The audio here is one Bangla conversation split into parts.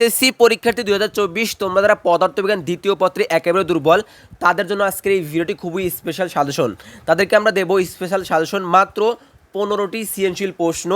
এসএসসি পরীক্ষার্থী 2024 তোমরা যারা পদার্থবিজ্ঞান দ্বিতীয় পত্রে একেবারে দুর্বল তাদের জন্য আজকের এই ভিডিওটি খুবই স্পেশাল সাজেশন। তাদেরকে আমরা দেবো স্পেশাল সাজেশন মাত্র 15টি সৃজনশীল প্রশ্ন।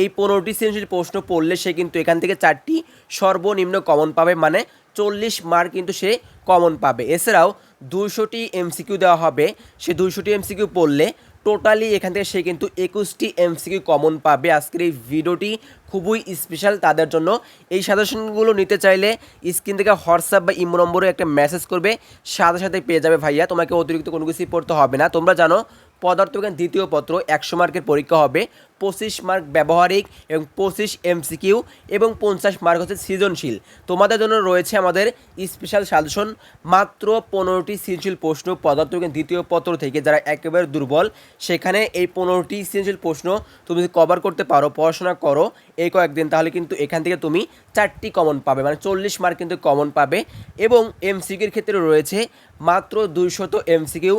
এই 15টি সৃজনশীল প্রশ্ন পড়লে সে কিন্তু এখান থেকে 4টি সর্বনিম্ন কমন পাবে, মানে 40 মার্ক কিন্তু সে কমন পাবে। এছাড়াও 200টি এমসিকিউ দেওয়া হবে, সে 200টি এমসিকিউ পড়লে টোটালি এখান থেকে সে কিন্তু 21টি এমসিকিউ কমন পাবে। আজকের এই ভিডিওটি খুবই স্পেশাল তাদের জন্য। এই সাজেশনগুলো নিতে চাইলে স্ক্রিন থেকে হোয়াটসঅ্যাপ বা ইমো নম্বরে একটা মেসেজ করবে, সাথে সাথে পেয়ে যাবে ভাইয়া। তোমাকে অতিরিক্ত কোনো কিছুই পড়তে হবে না। তোমরা জানো পদার্থবিজ্ঞান দ্বিতীয় পত্র 100 মার্কের পরীক্ষা হবে, 25 মার্ক ব্যবহারিক এবং 25 এমসিকিউ এবং 50 মার্ক হচ্ছে সৃজনশীল। তোমাদের জন্য রয়েছে আমাদের স্পেশাল সাজেশন মাত্র 15টি সৃজনশীল প্রশ্ন পদার্থবিজ্ঞান দ্বিতীয় পত্র থেকে। যারা একেবারে দুর্বল সেখানে এই 15টি সৃজনশীল প্রশ্ন তুমি যদি কভার করতে পারো, পড়াশোনা করো এই কয়েকদিন, তাহলে কিন্তু এখান থেকে তুমি 4টি কমন পাবে, মানে 40 মার্ক কিন্তু কমন পাবে। এবং এমসিকিউর ক্ষেত্রে রয়েছে মাত্র 200 এমসিকিউ।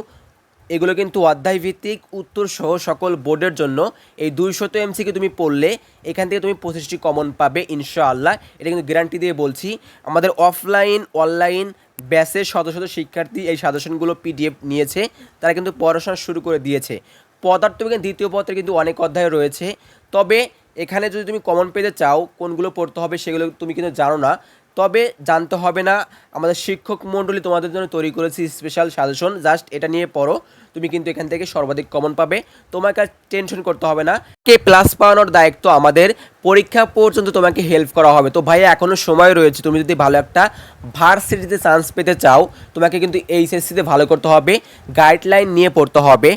এগুলো কিন্তু অধ্যায়ভিত্তিক উত্তর সহ সকল বোর্ডের জন্য। এই 200 এমসিকিউ তুমি পড়লে এখান থেকে তুমি 25টি কমন পাবে ইনশাআল্লাহ। এটা কিন্তু গ্যারান্টি দিয়ে বলছি। আমাদের অফলাইন অনলাইন ব্যাচের শত শত শিক্ষার্থী এই সাজেশনগুলো পিডিএফ নিয়েছে, তারা কিন্তু পড়াশোনা শুরু করে দিয়েছে। পদার্থবিজ্ঞান দ্বিতীয় পত্রে কিন্তু অনেক অধ্যায় রয়েছে, তবে এখানে যদি তুমি কমন পেতে চাও কোনগুলো পড়তে হবে সেগুলো তুমি কিন্তু জানো না। তবে জানতে হবে না, আমাদের শিক্ষক মণ্ডলী তোমাদের জন্য তৈরি করেছি স্পেশাল সাজেশন। জাস্ট এটা নিয়ে পড়ো, তুমি কিন্তু এখান থেকে সর্বাধিক কমন পাবে। তোমাকে আর টেনশন করতে হবে না। কে প্লাস পাওয়ানোর দায়িত্ব আমাদের, পরীক্ষা পর্যন্ত তোমাকে হেল্প করা হবে। তো ভাইয়া এখনও সময় রয়েছে, তুমি যদি ভালো একটা ভার্সিটিতে চান্স পেতে চাও তোমাকে কিন্তু এইচএসসিতে ভালো করতে হবে, গাইডলাইন নিয়ে পড়তে হবে।